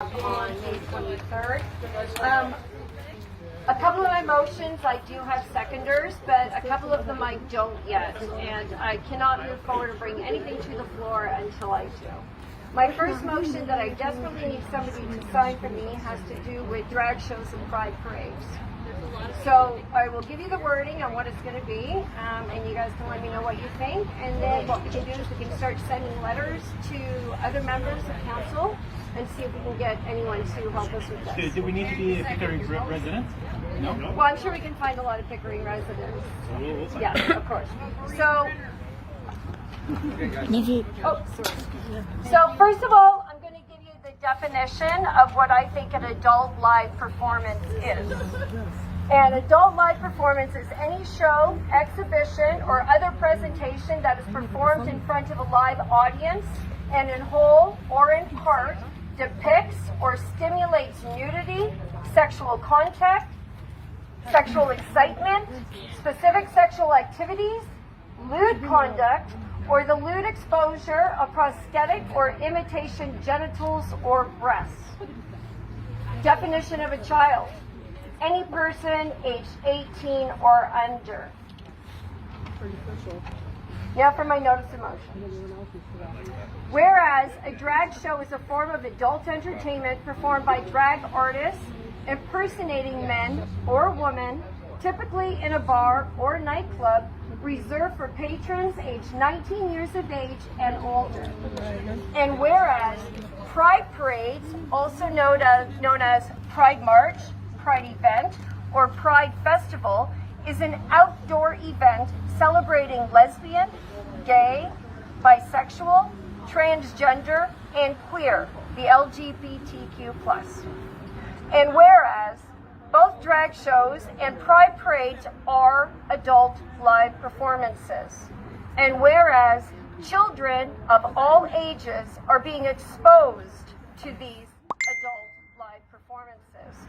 On May 23rd. A couple of my motions I do have seconders, but a couple of them I don't yet, and I cannot move forward or bring anything to the floor until I do. My first motion that I desperately need somebody to sign for me has to do with drag shows and pride parades. So I will give you the wording on what it's going to be, and you guys can let me know what you think. And then what we can do is we can start sending letters to other members of council and see if we can get anyone to help us with this. Do we need to be a Pickering resident? No? Well, I'm sure we can find a lot of Pickering residents. Yeah, of course. So, first of all, I'm going to give you the definition of what I think an adult live performance is. An adult live performance is any show, exhibition, or other presentation that is performed in front of a live audience and in whole or in part depicts or stimulates nudity, sexual contact, sexual excitement, specific sexual activities, lewd conduct, or the lewd exposure of prosthetic or imitation genitals or breasts. Definition of a child: any person aged 18 or under. Now for my notice of motion. Whereas a drag show is a form of adult entertainment performed by drag artists impersonating men or women, typically in a bar or nightclub, reserved for patrons aged 19 years of age and older. And whereas pride parades, also known as Pride March, Pride Event, or Pride Festival, is an outdoor event celebrating lesbian, gay, bisexual, transgender, and queer, the LGBTQ+. And whereas both drag shows and pride parades are adult live performances, and whereas children of all ages are being exposed to these adult live performances,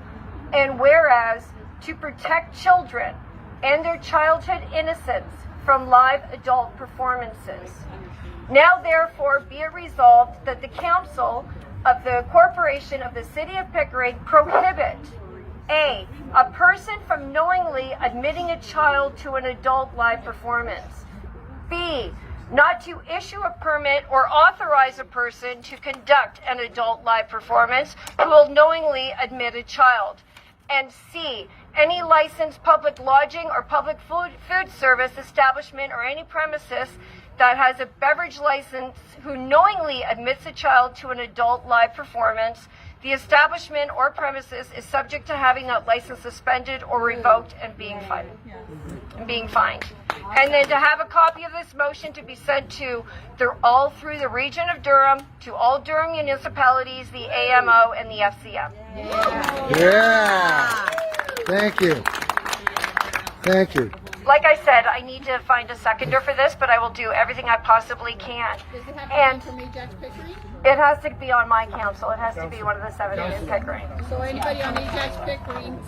and whereas to protect children and their childhood innocence from live adult performances. Now therefore be it resolved that the Council of the Corporation of the City of Pickering prohibit A person from knowingly admitting a child to an adult live performance. B, not to issue a permit or authorize a person to conduct an adult live performance who will knowingly admit a child. And C, any licensed public lodging or public food service establishment or any premises that has a beverage license who knowingly admits a child to an adult live performance, the establishment or premises is subject to having that license suspended or revoked and being fined. And then to have a copy of this motion to be sent to all through the region of Durham, to all Durham municipalities, the AMO, and the FCM. Yeah. Thank you. Thank you. Like I said, I need to find a seconder for this, but I will do everything I possibly can. Does it have to be from Ajax Pickering? It has to be on my council. It has to be one of the 7 in Pickering. So anybody on Ajax Pickering,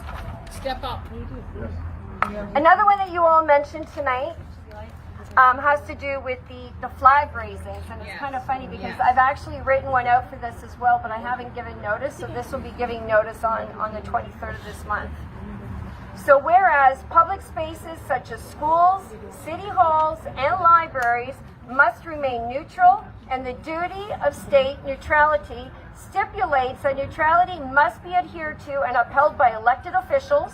step up. Another one that you all mentioned tonight has to do with the flag raisings, and it's kind of funny because I've actually written one out for this as well, but I haven't given notice, so this will be giving notice on the 23rd of this month. So whereas public spaces such as schools, city halls, and libraries must remain neutral, and the duty of state neutrality stipulates that neutrality must be adhered to and upheld by elected officials,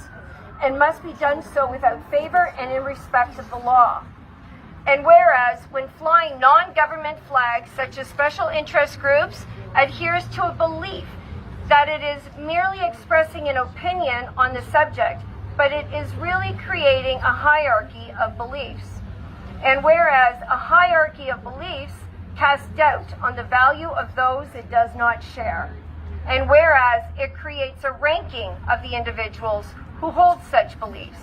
and must be done so without favor and in respect of the law. And whereas when flying non-government flags such as special interest groups adheres to a belief that it is merely expressing an opinion on the subject, but it is really creating a hierarchy of beliefs. And whereas a hierarchy of beliefs casts doubt on the value of those it does not share. And whereas it creates a ranking of the individuals who hold such beliefs.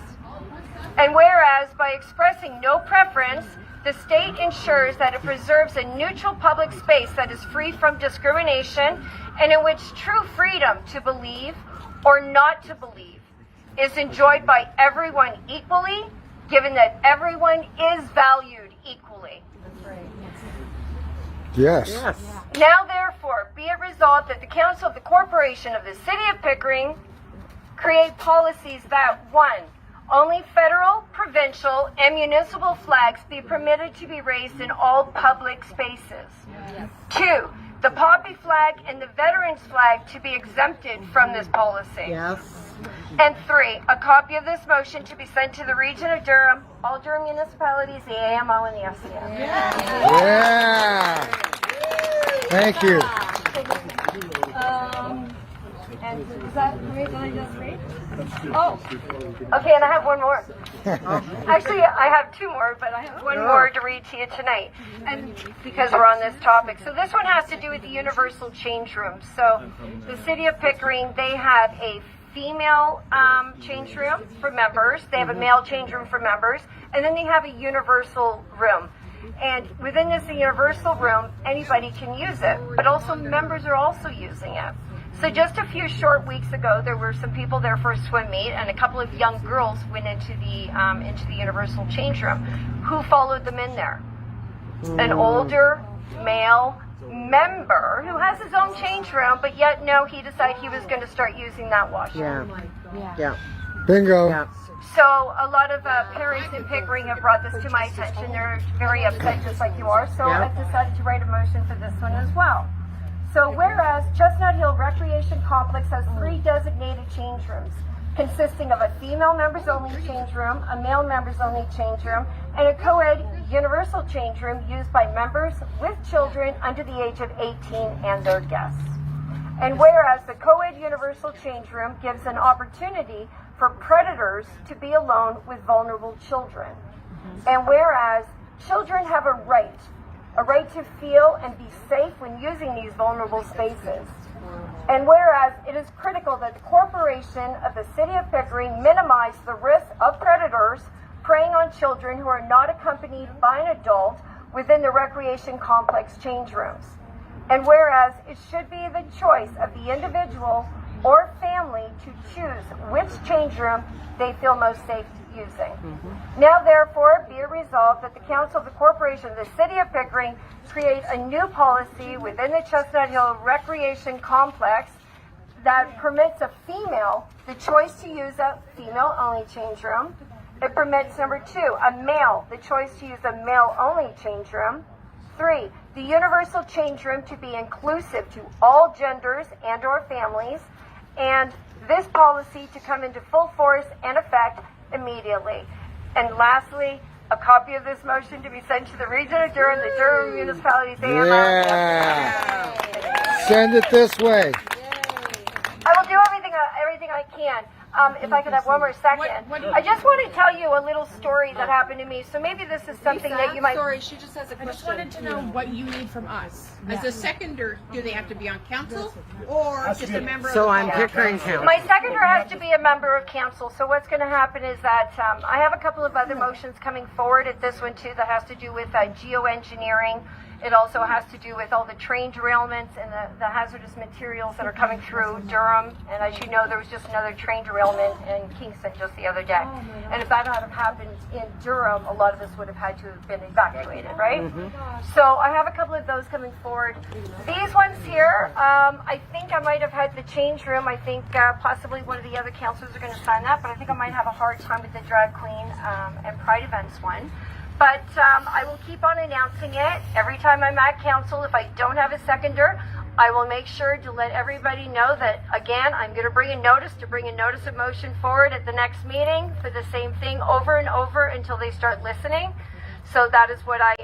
And whereas by expressing no preference, the state ensures that it preserves a neutral public space that is free from discrimination and in which true freedom to believe or not to believe is enjoyed by everyone equally, given that everyone is valued equally. Yes. Now therefore, be it resolved that the Council of the Corporation of the City of Pickering create policies that 1. Only federal, provincial, and municipal flags be permitted to be raised in all public spaces. 2. The poppy flag and the veterans flag to be exempted from this policy. And 3. A copy of this motion to be sent to the region of Durham, all Durham municipalities, the AMO, and the FCM. Yeah. Thank you. And is that did I just read? Oh, okay, and I have one more. Actually, I have 2 more, but I have one more to read to you tonight, and because we're on this topic. So this one has to do with the universal change room. So the City of Pickering, they have a female change room for members, they have a male change room for members, and then they have a universal room. And within this universal room, anybody can use it, but also members are also using it. So just a few short weeks ago, there were some people there for a swim meet, and a couple of young girls went into the universal change room. Who followed them in there? An older male member who has his own change room, but yet no, he decided he was going to start using that washroom. Bingo. So a lot of parents in Pickering have brought this to my attention. They're very upset, just like you are. So I've decided to write a motion for this one as well. So whereas Chestnut Hill Recreation Complex has 3 designated change rooms, consisting of a female members only change room, a male members only change room, and a co-ed universal change room used by members with children under the age of 18 and their guests. And whereas the co-ed universal change room gives an opportunity for predators to be alone with vulnerable children. And whereas children have a right to feel and be safe when using these vulnerable spaces. And whereas it is critical that the corporation of the City of Pickering minimize the risk of predators preying on children who are not accompanied by an adult within the recreation complex change rooms. And whereas it should be the choice of the individual or family to choose which change room they feel most safe using. Now therefore be it resolved that the Council of the Corporation of the City of Pickering create a new policy within the Chestnut Hill Recreation Complex that permits a female the choice to use a female-only change room. It permits, number 2, a male the choice to use a male-only change room. 3, the universal change room to be inclusive to all genders and or families. And this policy to come into full force and effect immediately. And lastly, a copy of this motion to be sent to the region of Durham, the Durham municipalities. Send it this way. I will do everything I can. If I could have one more second. I just want to tell you a little story that happened to me. So maybe this is something that you might... Sorry, she just has a question. I just wanted to know what you need from us. As a seconder, do they have to be on council or just a member of the I'm Pickering Council. My seconder has to be a member of council. So what's going to happen is that I have a couple of other motions coming forward at this one too that has to do with geoengineering. It also has to do with all the train derailments and the hazardous materials that are coming through Durham. And as you know, there was just another train derailment in Kingston just the other day. And if that had happened in Durham, a lot of us would have had to have been evacuated, right? So I have a couple of those coming forward. These ones here, I think I might have had the change room. I think possibly one of the other councillors are going to sign that, but I think I might have a hard time with the drag queen and pride events one. But I will keep on announcing it every time I'm at council. If I don't have a seconder, I will make sure to let everybody know that, again, I'm going to bring a notice of motion forward at the next meeting for the same thing over and over until they start listening. So that is what I